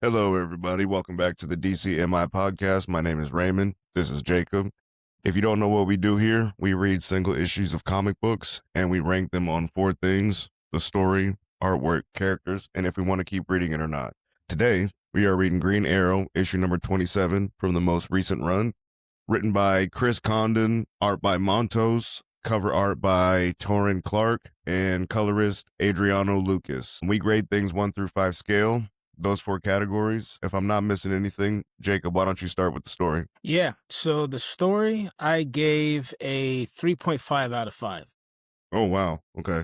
Hello, everybody. Welcome back to the DCMI podcast. My name is Raymond. This is Jacob. If you don't know what we do here, we read single issues of comic books and we rank them on four things: the story, artwork, characters, and if we want to keep reading it or not. Today, we are reading Green Arrow, issue number 27 from the most recent run, written by Chris Condon, art by Montos, cover art by Torrin Clark, and colorist Adriano Lucas. We grade things 1 through 5 scale, those four categories. If I'm not missing anything, Jacob, why don't you start with the story? Yeah, so the story, I gave a 3.5 out of 5. Oh, wow. Okay.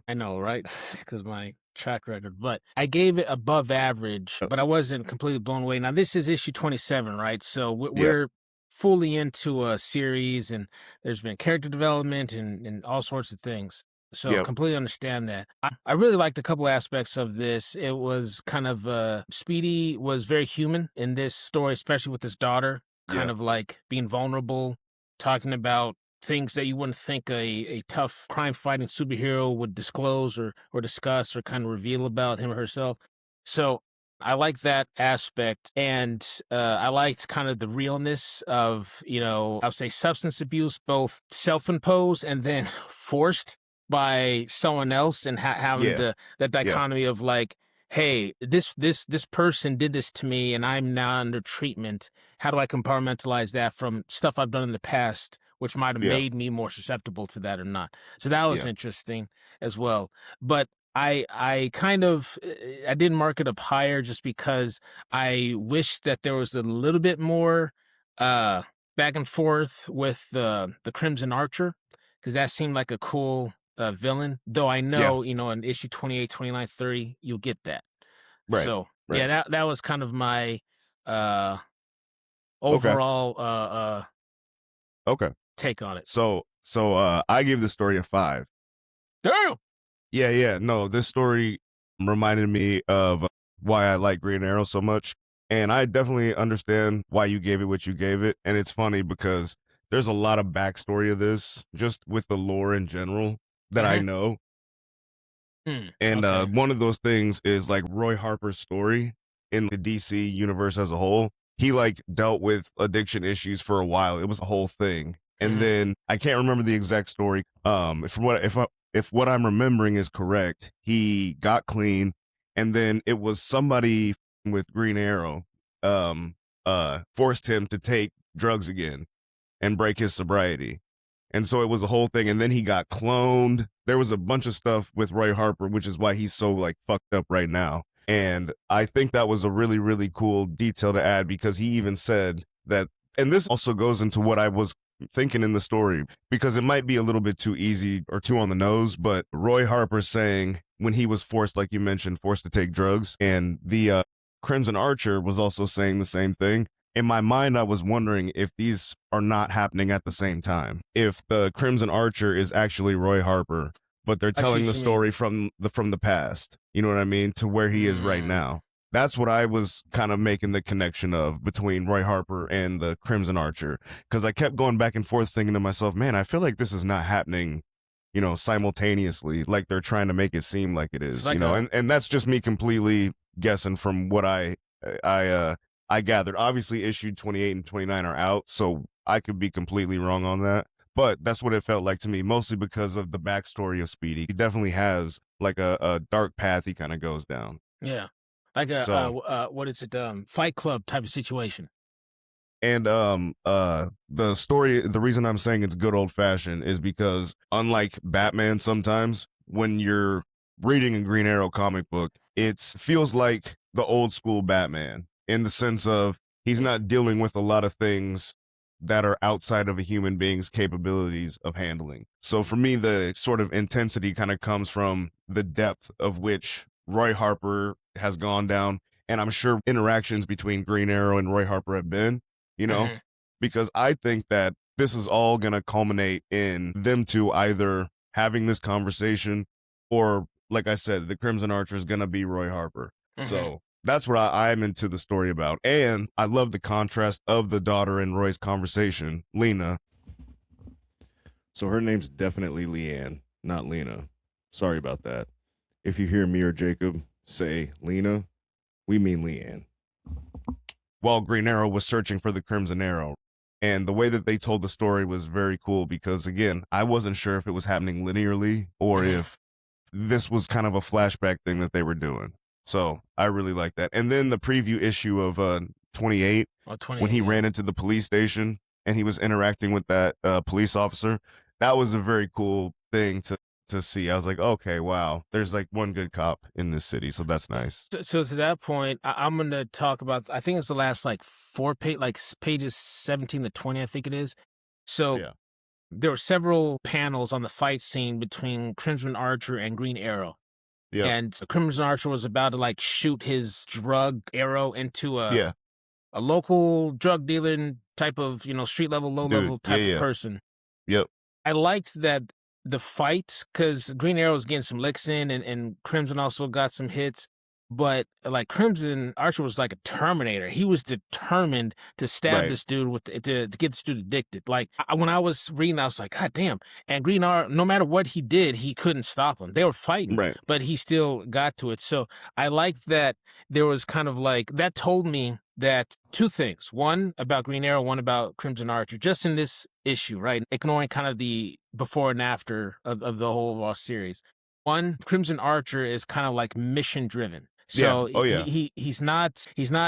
I know, right? Because my track record, but I gave it above average, but I wasn't completely blown away. Now, this is issue 27, right? So we're fully into a series, and there's been character development and all sorts of things. So completely understand that. I really liked a couple aspects of this. It was kind of, Speedy was very human in this story, especially with his daughter, kind of like being vulnerable, talking about things that you wouldn't think a tough crime-fighting superhero would disclose or discuss or kind of reveal about him or herself. So I like that aspect, and I liked kind of the realness of, I would say substance abuse, both self-imposed and then forced by someone else, and having the dichotomy of like, hey, this person did this to me and I'm now under treatment. How do I compartmentalize that from stuff I've done in the past, which might have made me more susceptible to that or not? So that was interesting as well. But I kind of, I didn't mark it up higher just because I wish that there was a little bit more back and forth with the crimsonarcher, because that seemed like a cool villain, though I know, in issue 28, 29, 30, you'll get that. Right. So, that was kind of my overall take on it. So I gave the story a 5. Damn! Yeah. No, this story reminded me of why I like Green Arrow so much. And I definitely understand why you gave it what you gave it. And it's funny because there's a lot of backstory of this, just with the lore in general, that I know. And one of those things is like Roy Harper's story in the DC universe as a whole. He like dealt with addiction issues for a while. It was a whole thing. And then I can't remember the exact story. If what I'm remembering is correct, he got clean, and then it was somebody with Green Arrow forced him to take drugs again and break his sobriety. And so it was a whole thing. And then he got cloned. There was a bunch of stuff with Roy Harper, which is why he's so like fucked up right now. And I think that was a really, really cool detail to add, because he even said that, and this also goes into what I was thinking in the story, because it might be a little bit too easy or too on the nose, but Roy Harper saying when he was forced, like you mentioned, forced to take drugs, and the crimsonarcher was also saying the same thing. In my mind, I was wondering if these are not happening at the same time. If the crimsonarcher is actually Roy Harper, but they're telling the story from the past. You know what I mean? To where he is right now. That's what I was kind of making the connection of between Roy Harper and the crimsonarcher, because I kept going back and forth thinking to myself, man, I feel like this is not happening, simultaneously, like they're trying to make it seem like it is, like and that's just me completely guessing from what I gathered. Obviously, issue 28 and 29 are out, so I could be completely wrong on that. But that's what it felt like to me, mostly because of the backstory of Speedy. He definitely has like a dark path he kind of goes down. Yeah. Like what is it? Fight Club type of situation. And the story, the reason I'm saying it's good old fashioned is because, unlike Batman, sometimes when you're reading a Green Arrow comic book, it feels like the old school Batman, in the sense of he's not dealing with a lot of things that are outside of a human being's capabilities of handling. So for me, the sort of intensity kind of comes from the depth of which Roy Harper has gone down. And I'm sure interactions between Green Arrow and Roy Harper have been, because I think that this is all going to culminate in them two either having this conversation or, like I said, the crimsonarcher is going to be Roy Harper. So that's what I'm into the story about. And I love the contrast of the daughter in Roy's conversation, Lena. So her name's definitely Lian, not Lena. Sorry about that. If you hear me or Jacob say Lena, we mean Lian, while Green Arrow was searching for the Crimson Arrow. And the way that they told the story was very cool because, again, I wasn't sure if it was happening linearly or if this was kind of a flashback thing that they were doing. So I really like that. And then the preview issue of 28, when he ran into the police station and he was interacting with that police officer, that was a very cool thing to see. I was like, okay, wow, there's like one good cop in this city, so that's nice. So to that point, I'm going to talk about, I think it's the last like pages 17 to 20, I think it is. So there were several panels on the fight scene between crimsonarcher and Green Arrow. Yeah. And crimsonarcher was about to like shoot his drug arrow into a local drug dealer type of, street level, low level type of person. Yep. I liked that the fight, because Green Arrow was getting some licks in, and Crimson also got some hits. But like crimsonarcher was like a Terminator. He was determined to stab this dude to get this dude addicted. Like when I was reading, I was like, God damn. And Green Arrow, no matter what he did, he couldn't stop him. They were fighting, but he still got to it. So I liked that there was kind of like, that told me that two things. One about Green Arrow, one about crimsonarcher, just in this issue, right? Ignoring kind of the before and after of the whole series. One, crimsonarcher is kind of like mission driven. So he's not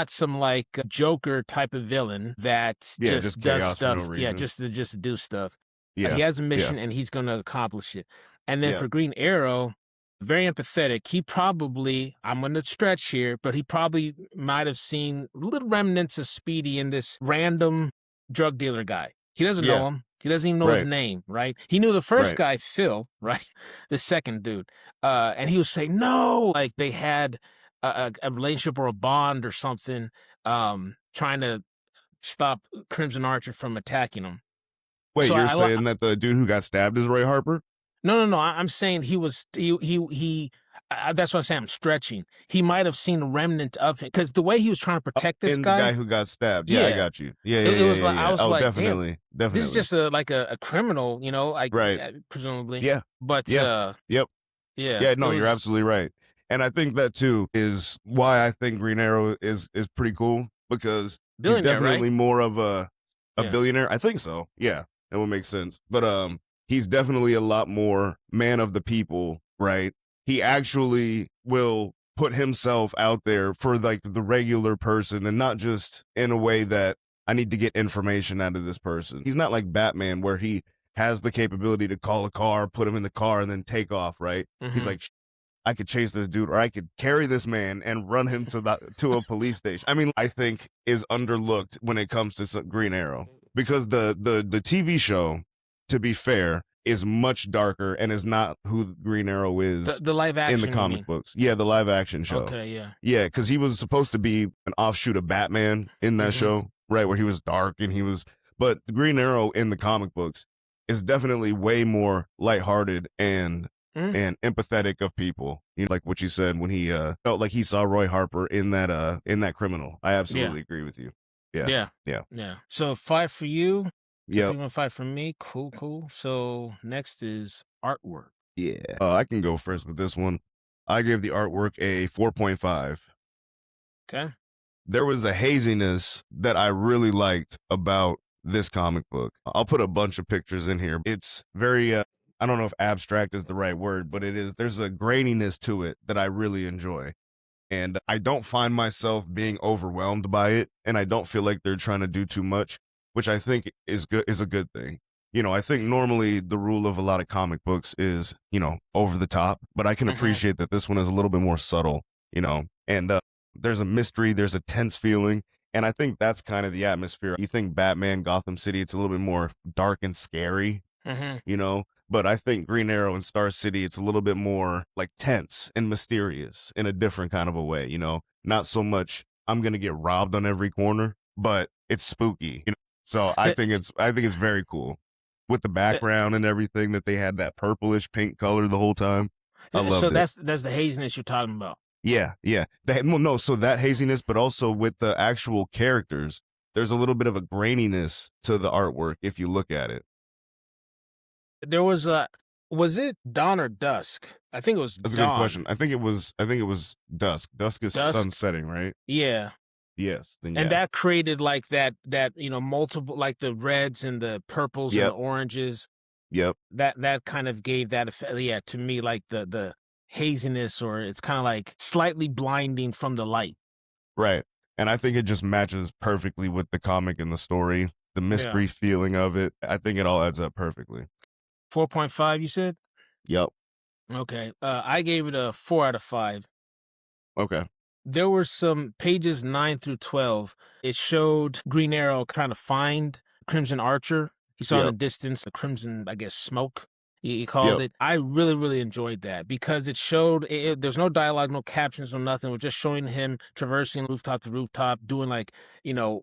some like Joker type of villain that just does stuff. Just to do stuff. He has a mission and he's going to accomplish it. And then for Green Arrow, very empathetic. He probably, I'm going to stretch here, but he probably might have seen little remnants of Speedy in this random drug dealer guy. He doesn't know him. He doesn't even know his name, right? He knew the first guy, Phil, right? The second dude. And he was saying, no, like they had a relationship or a bond or something, trying to stop crimsonarcher from attacking him. Wait, so you're saying that the dude who got stabbed is Roy Harper? No. I'm saying he was that's what I'm saying. I'm stretching. He might have seen a remnant of it because the way he was trying to protect this guy. The guy who got stabbed. Yeah, I got you. It was like I was like, definitely. This is just a criminal, presumably. Yeah. But No, you're absolutely right. And I think that too is why I think Green Arrow is pretty cool because he's definitely more of a billionaire. I think so. Yeah, that would make sense. But he's definitely a lot more man of the people, right? He actually will put himself out there for like the regular person and not just in a way that I need to get information out of this person. He's not like Batman where he has the capability to call a car, put him in the car and then take off, right? He's like, I could chase this dude or I could carry this man and run him to a police station. I mean, I think is underlooked when it comes to Green Arrow because the TV show, to be fair, is much darker and is not who Green Arrow is the live action in the comic books. Yeah, the live action show. Okay, yeah, because he was supposed to be an offshoot of Batman in that show, right? Where he was dark and but Green Arrow in the comic books is definitely way more lighthearted and empathetic of people. Like what you said when he felt like he saw Roy Harper in that criminal. I absolutely agree with you. Yeah. So 5 for you. Yeah. 5 for me. Cool. So next is artwork. Yeah. I can go first with this one. I gave the artwork a 4.5. Okay. There was a haziness that I really liked about this comic book. I'll put a bunch of pictures in here. It's very, I don't know if abstract is the right word, but there's a graininess to it that I really enjoy. And I don't find myself being overwhelmed by it. And I don't feel like they're trying to do too much, which I think is a good thing. I think normally the rule of a lot of comic books is, over the top, but I can appreciate that this one is a little bit more subtle, and there's a mystery, there's a tense feeling. And I think that's kind of the atmosphere. You think Batman, Gotham City, it's a little bit more dark and scary, but I think Green Arrow and Star City, it's a little bit more like tense and mysterious in a different kind of a way, not so much I'm going to get robbed on every corner, but it's spooky, So I think it's very cool with the background and everything that they had that purplish pink color the whole time. I love it. So that's the haziness you're talking about. Yeah. So that haziness, but also with the actual characters, there's a little bit of a graininess to the artwork if you look at it. There was Was it dawn or dusk? I think it was That's a good dawn. question. I think it was dusk. Dusk is sun setting, right? Yeah. Yes. Then And yeah. that created like that multiple, like the reds and the purples and the oranges. Yep. That kind of gave that effect, yeah, to me, like the haziness, or it's kind of like slightly blinding from the light. Right. And I think it just matches perfectly with the comic and the story, the mystery feeling of it. I think it all adds up perfectly. 4.5, you said? Yep. Okay. I gave it a 4 out of 5. Okay. There were some pages 9 through 12. It showed Green Arrow trying to find Crimson Archer. He saw in the distance the crimson, I guess, smoke, he called it. I really, really enjoyed that because it showed, there's no dialogue, no captions, no nothing. We're just showing him traversing rooftop to rooftop, doing like,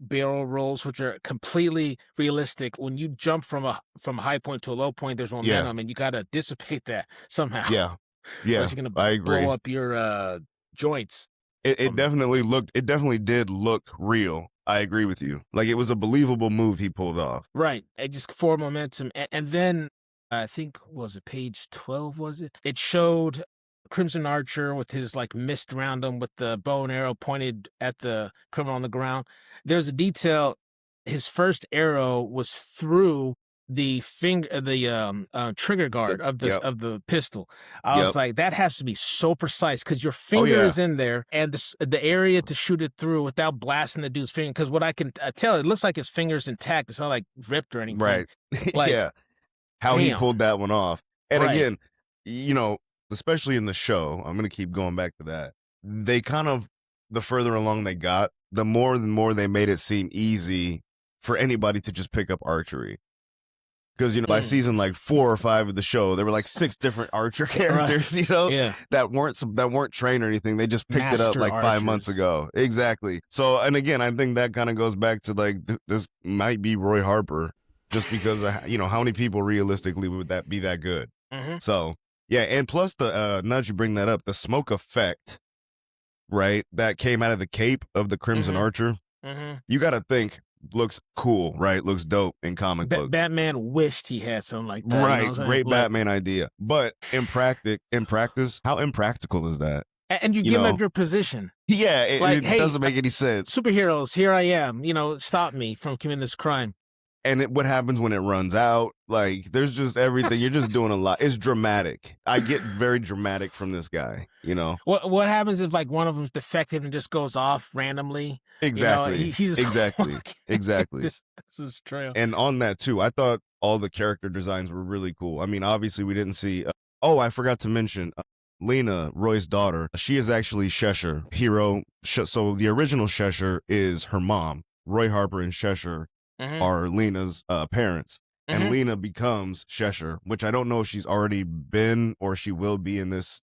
barrel rolls, which are completely realistic. When you jump from a high point to a low point, there's momentum, and you got to dissipate that somehow. Yeah. Yeah. You're going to blow up your joints. It definitely did look real. I agree with you. Like, it was a believable move he pulled off. Right. It just for momentum. And then I think, was it page 12, was it? It showed Crimson Archer with his like mist around him with the bow and arrow pointed at the criminal on the ground. There's a detail. His first arrow was through the trigger guard of the pistol. I was like, that has to be so precise because your finger is in there, and the area to shoot it through without blasting the dude's finger. Because what I can tell, it looks like his finger's intact. It's not like ripped or anything. Right. Like, how he pulled that one off. And again, especially in the show, I'm going to keep going back to that. They kind of, the further along they got, the more they made it seem easy for anybody to just pick up archery. Because, by season like 4 or 5 of the show, there were like 6 different archer characters, that weren't trained or anything. They just picked it up like 5 months ago. Exactly. So, and again, I think that kind of goes back to like, this might be Roy Harper, just because of, how many people realistically would that be that good? So, yeah. And plus now that you bring that up, the smoke effect, right, that came out of the cape of the Crimson Archer, you got to think, looks cool, right? Looks dope in comic books. Batman wished he had something like that. Right, great Batman idea. But in practice, how impractical is that? And you give up your position. Yeah, it doesn't make any sense. Superheroes, here I am. Stop me from committing this crime. And what happens when it runs out? Like, there's just everything. You're just doing a lot. It's dramatic. I get very dramatic from this guy, What happens if, like, one of them's defective and just goes off randomly? Exactly. Exactly. This is trail. And on that, too, I thought all the character designs were really cool. I mean, obviously, we didn't see... I forgot to mention... Lena, Roy's daughter, she is actually Cheshire hero. So the original Cheshire is her mom. Roy Harper and Cheshire are Lena's parents. And Lena becomes Cheshire, which I don't know if she's already been or she will be in this,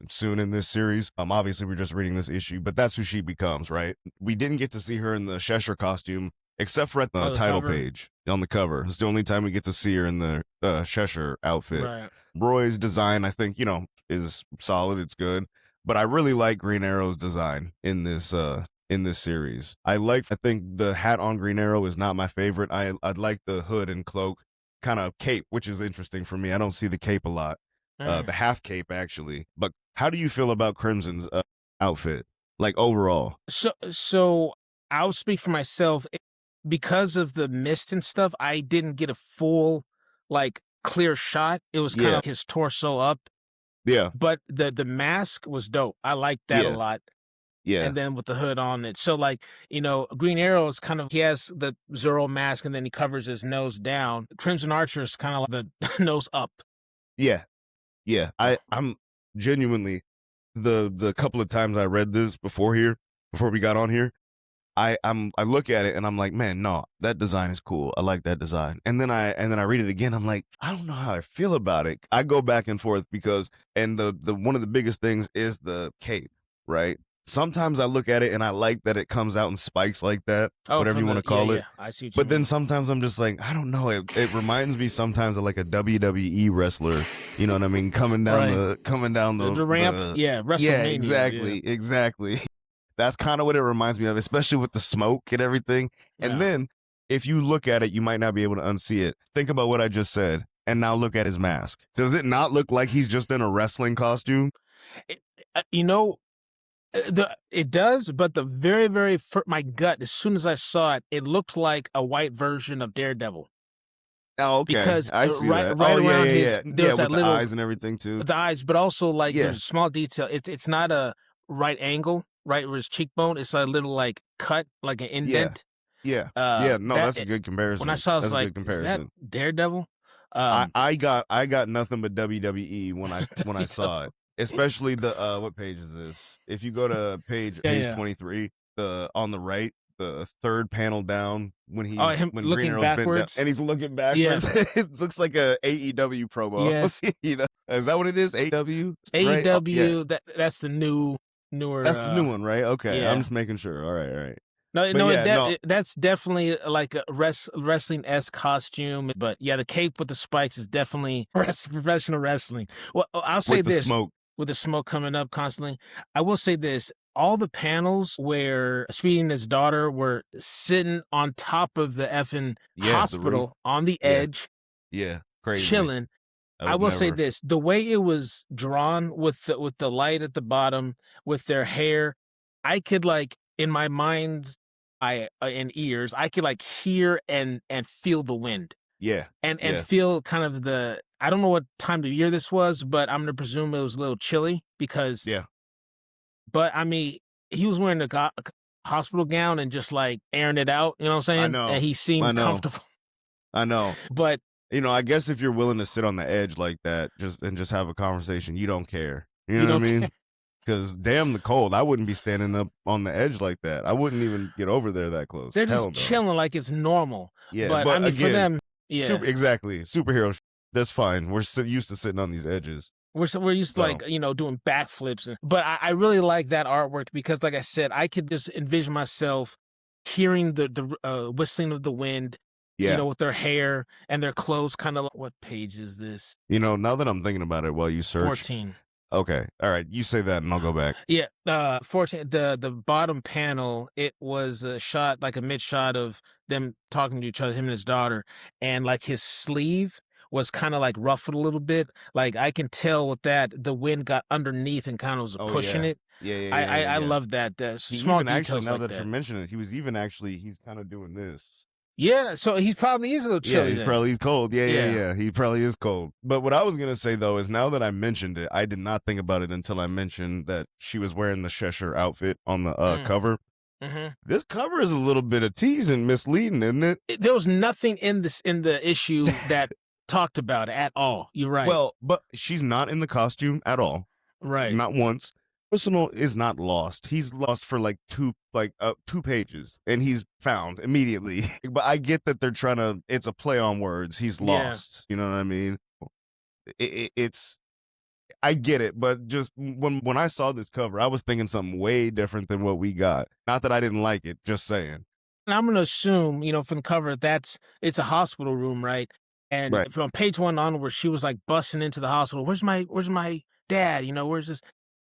soon in this series. Obviously, we're just reading this issue, but that's who she becomes, right? We didn't get to see her in the Cheshire costume, except for at the title page on the cover. It's the only time we get to see her in the Cheshire outfit. Right. Roy's design, I think, is solid. It's good. But I really like Green Arrow's design in this series. I think the hat on Green Arrow is not my favorite. I'd like the hood and cloak kind of cape, which is interesting for me. I don't see the cape a lot. The half cape, actually. But how do you feel about Crimson's outfit, like, overall? So I'll speak for myself. Because of the mist and stuff, I didn't get a full, like, clear shot. It was kind of his torso up. Yeah. But the mask was dope. I liked that a lot. Yeah. And then with the hood on it. So, like, Green Arrow is kind of, he has the Zorro mask and then he covers his nose down. Crimson Archer is kind of like the nose up. Yeah. Yeah. I'm genuinely, the couple of times I read this before we got on here, I look at it and I'm like, man, no, that design is cool. I like that design. And then I read it again. I'm like, I don't know how I feel about it. I go back and forth because, and the one of the biggest things is the cape, right? Sometimes I look at it and I like that it comes out in spikes like that, whatever you want to call it. Yeah, I see what you but mean. then sometimes I'm just like, I don't know. It reminds me sometimes of like a WWE wrestler. You know what I mean? Coming down the ramp. WrestleMania. Yeah, exactly. That's kind of what it reminds me of, especially with the smoke and everything. And then if you look at it, you might not be able to unsee it. Think about what I just said. And now look at his mask. Does it not look like he's just in a wrestling costume? You know, it does, but the very my gut, as soon as I saw it, it looked like a white version of Daredevil. Oh, okay. Because I see that. Right oh, around yeah, his, yeah. there's Yeah, that with the little eyes and everything too. the eyes, but also like Yeah. there's a small detail. It's not a right angle, right where his cheekbone. It's a little like cut, like an indent. Yeah. Yeah. No, that's a good comparison. When I saw, it, I was that's a like, good comparison. is that Daredevil? I got nothing but WWE when I saw it. Especially the what page is this? If you go to page 23, the on the right, the third panel down when he's when looking Green Arrow's bent down, backwards, and he's looking backwards. it looks like a AEW promo. Yes. You know, is that what it is? AEW. AEW. Right? That's the newer. That's the new one, right? Okay, yeah. I'm just making sure. All right. No, that's definitely like a wrestling-esque costume. But yeah, the cape with the spikes is definitely professional wrestling. Well, I'll say this. With the smoke coming up constantly. I will say this. All the panels where Speedy and his daughter were sitting on top of the effing hospital on the edge. Yeah, crazy. Chilling. I will say this. The way it was drawn with the light at the bottom, with their hair, I could like, in my mind, and ears, I could like hear and feel the wind. Yeah. And feel kind of the, I don't know what time of year this was, but I'm going to presume it was a little chilly because. Yeah. But I mean, he was wearing a hospital gown and just like airing it out. You know what I'm saying? I know. And he seemed comfortable. I know. But. You know, I guess if you're willing to sit on the edge like that, just have a conversation, you don't care. You know what I mean? Because damn the cold, I wouldn't be standing up on the edge like that. I wouldn't even get over there that close. They're just chilling like it's normal. Yeah, but I mean, again, for them, exactly, superhero. That's fine. We're used to sitting on these edges. We're used to like doing backflips. But I really like that artwork because, like I said, I could just envision myself hearing the whistling of the wind. Yeah. With their hair and their clothes, kind of. What page is this? Now that I'm thinking about it while you search. 14. Okay. All right. You say that and I'll go back. Yeah. 14. The bottom panel, it was a shot, like a mid shot of them talking to each other, him and his daughter. And like his sleeve was kind of like ruffled a little bit. Like I can tell with that, the wind got underneath and kind of was pushing it. Yeah. I love that. Small details actually, now that you're mentioning it, he's kind of doing this. Yeah, so he probably is a little chilly. Yeah, he's cold. Yeah. He probably is cold. But what I was going to say, though, is now that I mentioned it, I did not think about it until I mentioned that she was wearing the Cheshire outfit on the cover. Mm-hmm. This cover is a little bit of tease and misleading, isn't it? There was nothing in the issue that talked about it at all. You're right. Well, but she's not in the costume at all. Right. Not once. Personal is not lost. He's lost for like two pages and he's found immediately. But I get that they're trying to, it's a play on words. He's lost. You know what I mean? It's, I get it. But just when I saw this cover, I was thinking something way different than what we got. Not that I didn't like it, just saying. And I'm going to assume, from the cover, it's a hospital room, right? And from page 1 onward, she was like busting into the hospital. Where's my dad? Where's this?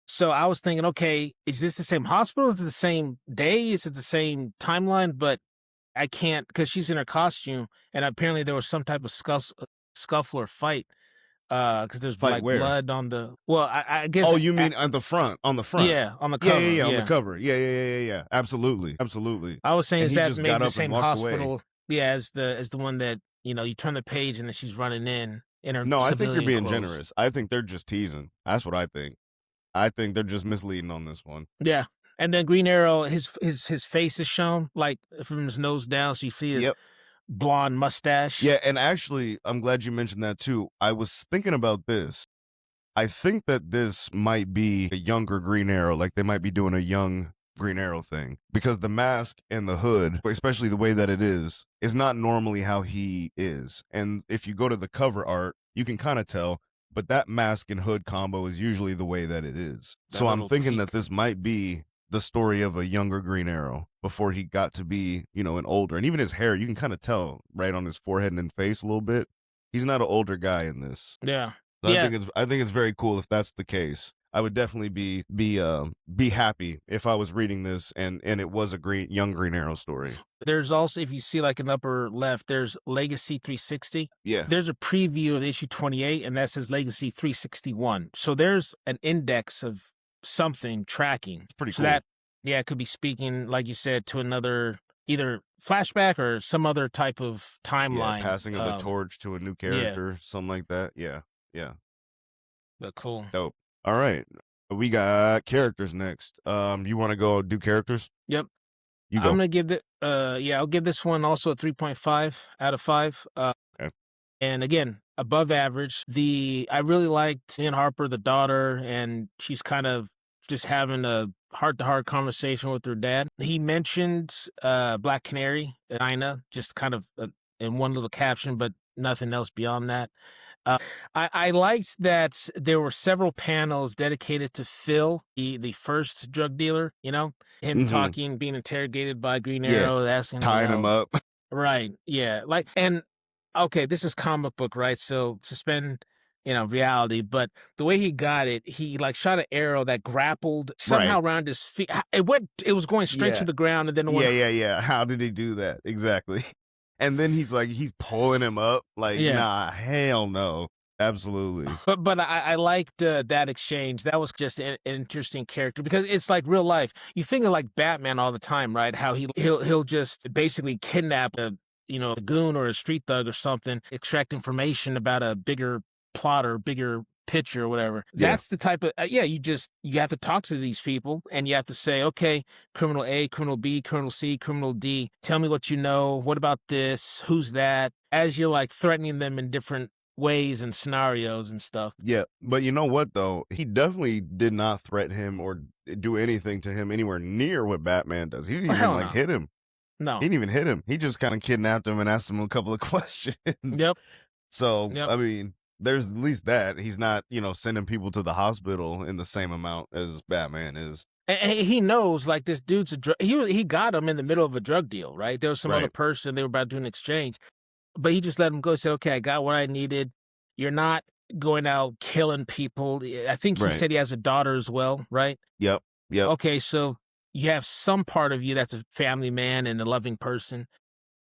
So I was thinking, okay, is this the same hospital? Is it the same day? Is it the same timeline? But I can't, because she's in her costume, and apparently there was some type of scuffle or fight, because there's like blood on the. Well, I guess. Oh, you mean on the front? On the front? Yeah, on the cover. Yeah, on the cover. Yeah. Absolutely. I was saying, is that maybe the same hospital? Yeah, as the one that you turn the page and then she's running in her. No, I think you're being clothes. generous. I think they're just teasing. That's what I think. I think they're just misleading on this one. Yeah. And then Green Arrow, his face is shown, like from his nose down, so you see his blonde mustache. Yeah, and actually, I'm glad you mentioned that too. I was thinking about this. I think that this might be a younger Green Arrow, like they might be doing a young Green Arrow thing. Because the mask and the hood, especially the way that it is not normally how he is. And if you go to the cover art, you can kind of tell. But that mask and hood combo is usually the way that it is. So I'm thinking that this might be the story of a younger Green Arrow before he got to be, an older. And even his hair, you can kind of tell right on his forehead and face a little bit. He's not an older guy in this. Yeah. So I think it's very cool if that's the case. I would definitely be happy if I was reading this and it was a young Green Arrow story. There's also, if you see like in the upper left, there's Legacy 360. Yeah, There's a preview of issue 28, and that says Legacy 361. So there's an index of something tracking. it's pretty So cool. that, yeah, it could be speaking, like you said, to another either flashback or some other type of timeline. Passing of the torch to a new character, something like that. Yeah. But cool. Dope. All right. We got characters next. You want to go do characters? Yep. You go. I'm gonna give I'll give this one also a 3.5 out of 5. Okay. And again, above average. I really liked Roy Harper, the daughter, and she's kind of just having a heart-to-heart conversation with her dad. He mentioned Black Canary, Ina, just kind of in one little caption, but nothing else beyond that. I liked that there were several panels dedicated to Phil, the first drug dealer, him talking, being interrogated by Green Arrow, asking tying him up. Right. Yeah. Okay, this is comic book, right? So suspend, reality. But the way he got it, he shot an arrow that grappled somehow around his feet. It was going straight to the ground, and then yeah. How did he do that exactly? And then he's pulling him up. Nah, hell no. Absolutely. But I liked that exchange. That was just an interesting character because it's like real life. You think of Batman all the time, right? How he'll just basically kidnap a goon or a street thug or something, extract information about a bigger plot or bigger picture or whatever. Yeah. That's the type of you have to talk to these people and you have to say, okay, criminal A, criminal B, criminal C, criminal D, tell me what you know. What about this? Who's that? As you're threatening them in different ways and scenarios and stuff. Yeah, but you know what though? He definitely did not threaten him or do anything to him anywhere near what Batman does. He didn't even hit him. No. He didn't even hit him. He just kind of kidnapped him and asked him a couple of questions. Yep. So, I mean, there's at least that. He's not, sending people to the hospital in the same amount as Batman is. And he knows, this dude's he got him in the middle of a drug deal, right? There was some other person, they were about to do an exchange. But he just let him go and said, okay, I got what I needed. You're not going out killing people. I think he said he has a daughter as well, right? Yep. Okay, so you have some part of you that's a family man and a loving person.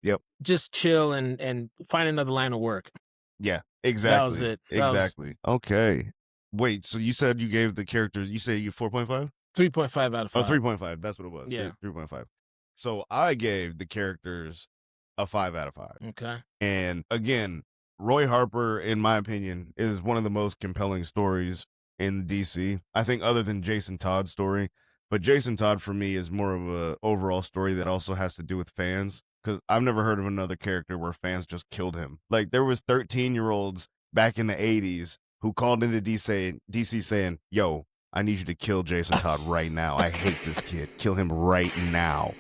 Yep. Just chill and find another line of work. Yeah, exactly. That was it. Exactly. Okay. Wait, so you said you gave the characters, you say you 4.5? 3.5 out of 5. Oh, 3.5. That's what it was. Yeah. 3.5. So I gave the characters a 5 out of 5. Okay. And again, Roy Harper, in my opinion, is one of the most compelling stories in DC. I think other than Jason Todd's story. But Jason Todd, for me, is more of a overall story that also has to do with fans. Because I've never heard of another character where fans just killed him. There was 13-year-olds back in the 80s who called into DC saying, yo, I need you to kill Jason Todd right now. I hate this kid. Kill him right now.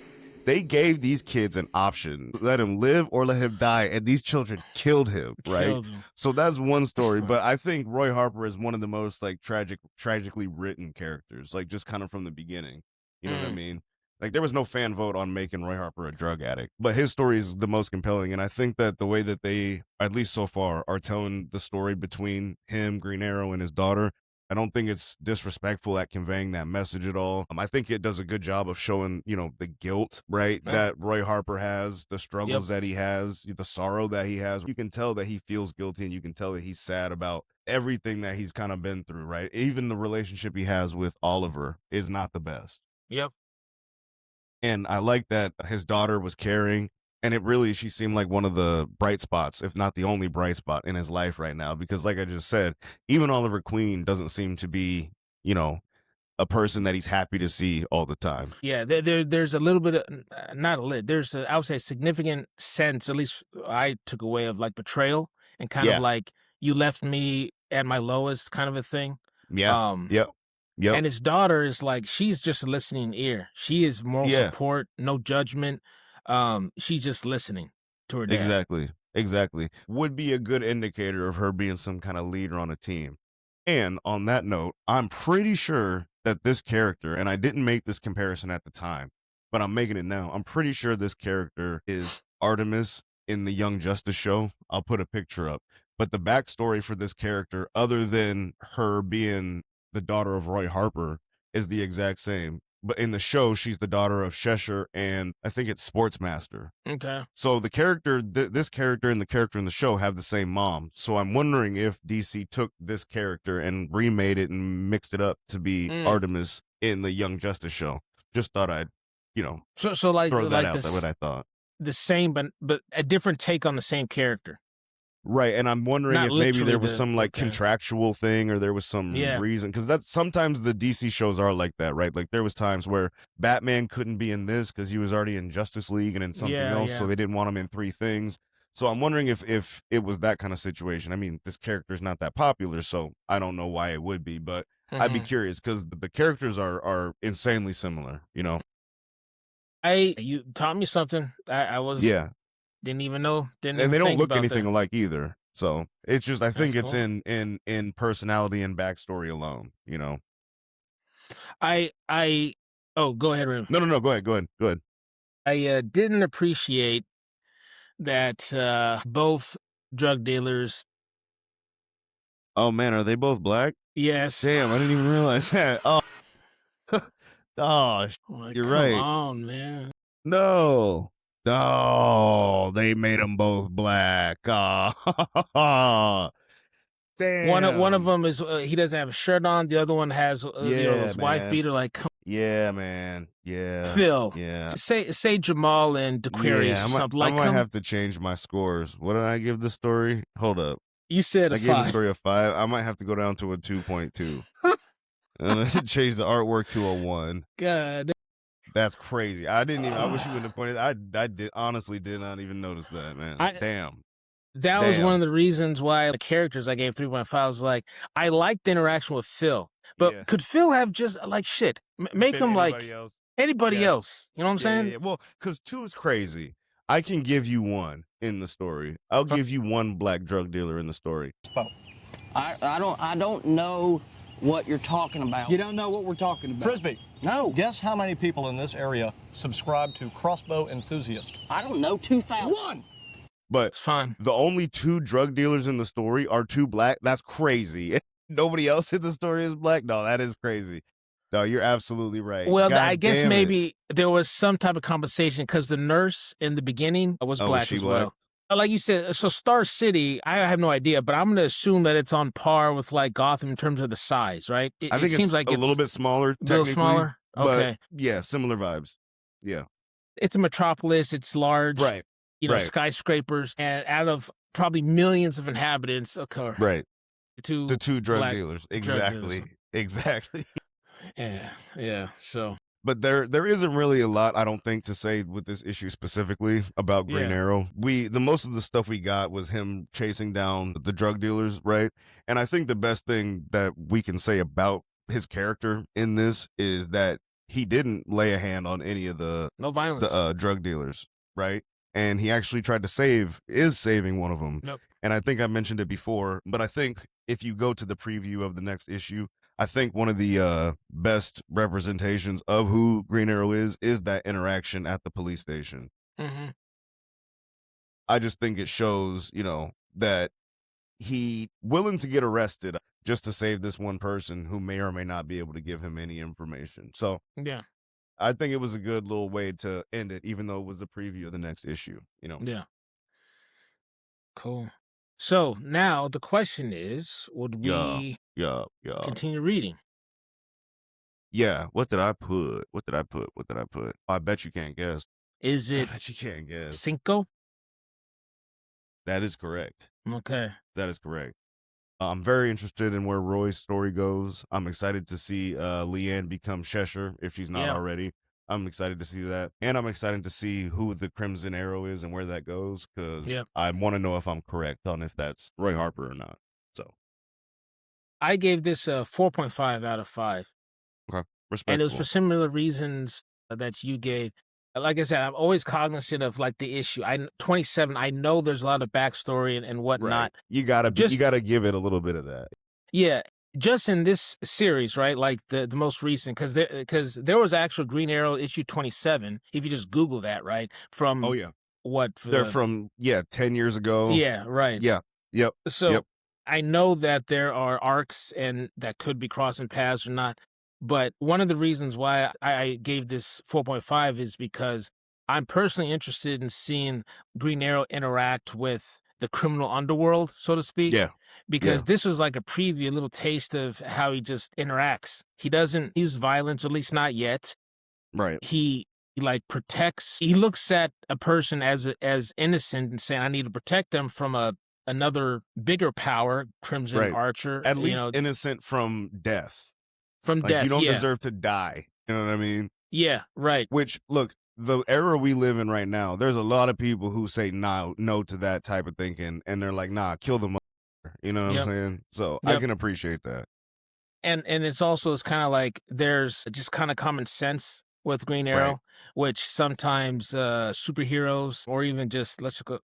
They gave these kids an option. Let him live or let him die. And these children killed him, right? So that's one story. But I think Roy Harper is one of the most tragically written characters, just kind of from the beginning. You know what I mean? There was no fan vote on making Roy Harper a drug addict, but his story is the most compelling. And I think that the way that they, at least so far, are telling the story between him, Green Arrow, and his daughter, I don't think it's disrespectful at conveying that message at all. I think it does a good job of showing, the guilt, right, that Roy Harper has, the struggles that he has, the sorrow that he has. You can tell that he feels guilty and you can tell that he's sad about everything that he's kind of been through, right? Even the relationship he has with Oliver is not the best. Yep. And I like that his daughter was caring. And she seemed like one of the bright spots, if not the only bright spot in his life right now. Because like I just said, even Oliver Queen doesn't seem to be, a person that he's happy to see all the time. Yeah, there's a little bit of, not a little, there's I would say a significant sense, at least I took away, of betrayal and kind of you left me at my lowest kind of a thing. Yeah. Yep. And his daughter is she's just a listening ear. She is moral support, no judgment. She's just listening to her dad. Exactly. Would be a good indicator of her being some kind of leader on a team. And on that note, I'm pretty sure that this character, and I didn't make this comparison at the time, but I'm making it now. I'm pretty sure this character is Artemis in the Young Justice show. I'll put a picture up. But the backstory for this character, other than her being the daughter of Roy Harper, is the exact same. But in the show, she's the daughter of Cheshire and I think it's Sportsmaster. Okay. So the character, this character and the character in the show have the same mom. So I'm wondering if DC took this character and remade it and mixed it up to be Artemis in the Young Justice show. Just thought I'd, so like throw that like out. this, That's what I thought. the same, but a different take on the same character. Right, and I'm wondering Not if maybe there was literally some like contractual thing, or there was some reason, because that's sometimes the DC shows are like that, right? Like there was times where Batman couldn't be in this because he was already in Justice League and in something else, so they didn't want him in 3 things. So I'm wondering if it was that kind of situation. I mean, this character is not that popular, so I don't know why it would be, but I'd be curious because the characters are insanely similar, You taught me something. I was didn't even know. And they don't look anything that. alike either. So it's just I think That's it's cool. in personality and backstory alone. Oh, go ahead, Rim. No. Go ahead. I didn't appreciate that both drug dealers. Oh man, are they both black? Yes. Damn, I didn't even realize that. Oh, you're right. Come on, man. No, they made them both black. Oh, damn. One of them is he doesn't have a shirt on. The other one has his wife beater. Like, come yeah, man. Yeah, Phil. Yeah. Say Jamal and Aquarius or something. I might have to change my scores. What did I give the story? Hold up. You said I a gave 5. the story a 5. I might have to go down to a 2.2. And change the artwork to a 1. God. That's crazy. I didn't even. I wish you wouldn't have pointed. I honestly did not even notice that, man. Damn. That was one of the reasons why the characters I gave 3.5 was like, I liked the interaction with Phil. But could Phil have just like shit? Make him like anybody else. You know what I'm saying? Yeah. Well, because 2's crazy. I can give you 1 in the story. I'll give you 1 black drug dealer in the story. I don't know what you're talking about. You don't know what we're talking about. Frisbee. No. Guess how many people in this area subscribe to Crossbow Enthusiast? I don't know, 2,000. 1! But it's fine. The only 2 drug dealers in the story are 2 black. That's crazy. Nobody else in the story is black. No, that is crazy. No, you're absolutely right. Well, I guess maybe there was some type of compensation because the nurse in the beginning was black as well. Like you said, so Star City, I have no idea, but I'm going to assume that it's on par with like Gotham in terms of the size, right? I think it seems like it's a little bit smaller. A little smaller? Okay. But yeah, similar vibes. Yeah. It's a metropolis. It's large. Right. Skyscrapers. And out of probably millions of inhabitants occur. Right. The 2 drug dealers. Exactly. Exactly. Yeah. So. But there isn't really a lot, I don't think, to say with this issue specifically about Green Arrow. The most of the stuff we got was him chasing down the drug dealers, right? And I think the best thing that we can say about his character in this is that he didn't lay a hand on any of the drug dealers, right? And he actually tried to saving one of them. Nope. And I think I mentioned it before, but I think if you go to the preview of the next issue, I think one of the best representations of who Green Arrow is that interaction at the police station. Mm-hmm. I just think it shows, that he willing to get arrested just to save this one person who may or may not be able to give him any information. So yeah, I think it was a good little way to end it, even though it was the preview of the next issue. Yeah. Cool. So now the question is, would we continue reading? Yeah. What did I put? I bet you can't guess. Is it? I bet you can't guess. 5? That is correct. Okay. That is correct. I'm very interested in where Roy's story goes. I'm excited to see Lian become Cheshire if she's not already. I'm excited to see that. And I'm excited to see who the Crimson Arrow is and where that goes, because I want to know if I'm correct on if that's Roy Harper or not. So I gave this a 4.5 out of 5. Okay. Respectful. And it was for similar reasons that you gave. Like I said, I'm always cognizant of like the issue. 27, I know there's a lot of backstory and whatnot. Right. You gotta give it a little bit of that. Yeah. Just in this series, right? Like the most recent, because there was actual Green Arrow issue 27. If you just Google that, right? From they're from 10 years ago. Yeah, right. Yeah. Yep. So I know that there are arcs and that could be crossing paths or not, but one of the reasons why I gave this 4.5 is because I'm personally interested in seeing Green Arrow interact with the criminal underworld, so to speak. Yeah. Because this was like a preview, a little taste of how he just interacts. He doesn't use violence, at least not yet. Right. He like protects. He looks at a person as innocent and saying, "I need to protect them from another bigger power, Crimson-Archer." At least innocent from death. From like, death, you don't yeah. deserve to die. You know what I mean? Yeah, right. Which, look, the era we live in right now, there's a lot of people who say no to that type of thinking, and they're like, nah, kill them. You know what I'm saying? So I can appreciate that. And it's also, it's kind of like there's just kind of common sense with Green Arrow, which sometimes superheroes or even just let's go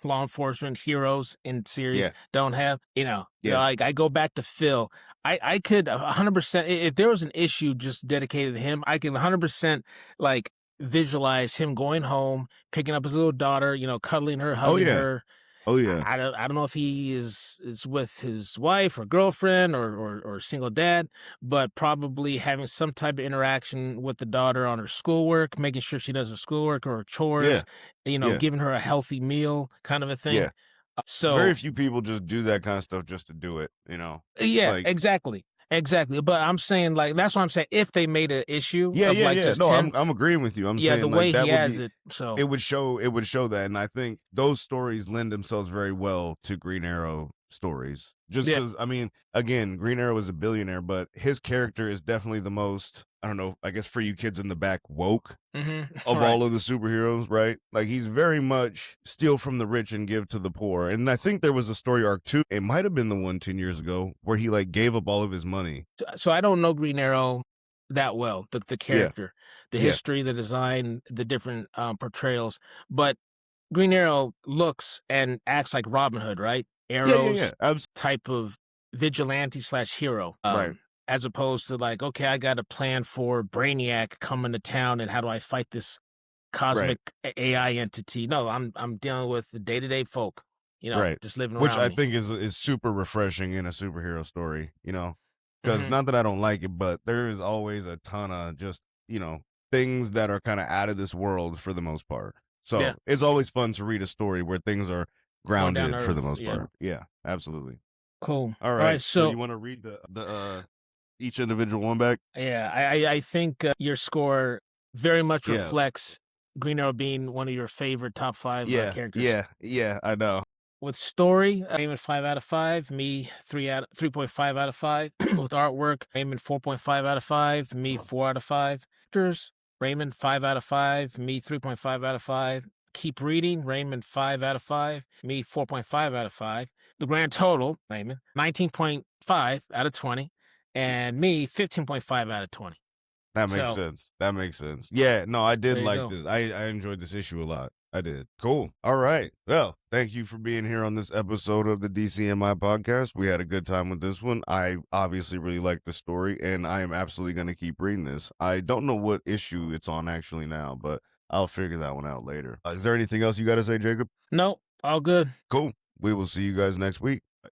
law enforcement heroes in series don't have. You know, like I go back to Phil. I could 100%, if there was an issue just dedicated to him, I can 100% like visualize him going home, picking up his little daughter, you know, cuddling her, hugging her. Oh yeah. I don't know if he is with his wife or girlfriend or single dad, but probably having some type of interaction with the daughter on her schoolwork, making sure she does her schoolwork or her chores, you know, giving her a healthy meal, kind of a thing. Yeah. So very few people just do that kind of stuff just to do it, you know? Yeah, like, exactly. But I'm saying, like, that's what I'm saying. If they made an issue, just no, I'm agreeing with you. I'm saying the like, way that he would has be, it, so it would show that, and I think those stories lend themselves very well to Green Arrow stories. Just because, I mean, again, Green Arrow is a billionaire, but his character is definitely the most, I don't know, I guess for you kids in the back, woke of all of the superheroes, right? Like, he's very much steal from the rich and give to the poor. And I think there was a story arc too. It might have been the one 10 years ago where he like gave up all of his money. So I don't know Green Arrow that well, the character, the history, the design, the different portrayals. But Green Arrow looks and acts like Robin Hood, right? Arrows type of vigilante / hero. Right. As opposed to like, okay, I got a plan for Brainiac coming to town and how do I fight this cosmic AI entity? No, I'm dealing with the day-to-day folk, you know, just living around Which I me. think is super refreshing in a superhero story, you know? Because not that I don't like it, but there is always a ton of just, you know, things that are kind of out of this world for the most part. So it's always fun to read a story where things are grounded for the most part. Yeah, absolutely. Cool. All right. So you want to read the each individual one back? Yeah, I think your score very much reflects Green Arrow being one of your favorite top 5 characters. Yeah, I know. With story, I'm aiming 5 out of 5. Me 3.5 out of 5. With artwork, aiming 4.5 out of 5. Me 4 out of 5. Actors, Raymond 5 out of 5. Me 3.5 out of 5. Keep reading, Raymond 5 out of 5. Me 4.5 out of 5. The grand total, Raymond 19.5 out of 20, and me 15.5 out of 20. That makes sense. That makes sense. Yeah, no, I did like this. I enjoyed this issue a lot. I did. Cool. All right. Well, thank you for being here on this episode of the DCMI podcast. We had a good time with this one. I obviously really liked the story, and I am absolutely going to keep reading this. I don't know what issue it's on actually now, but I'll figure that one out later. Is there anything else you got to say, Jacob? No, all good. Cool. We will see you guys next week.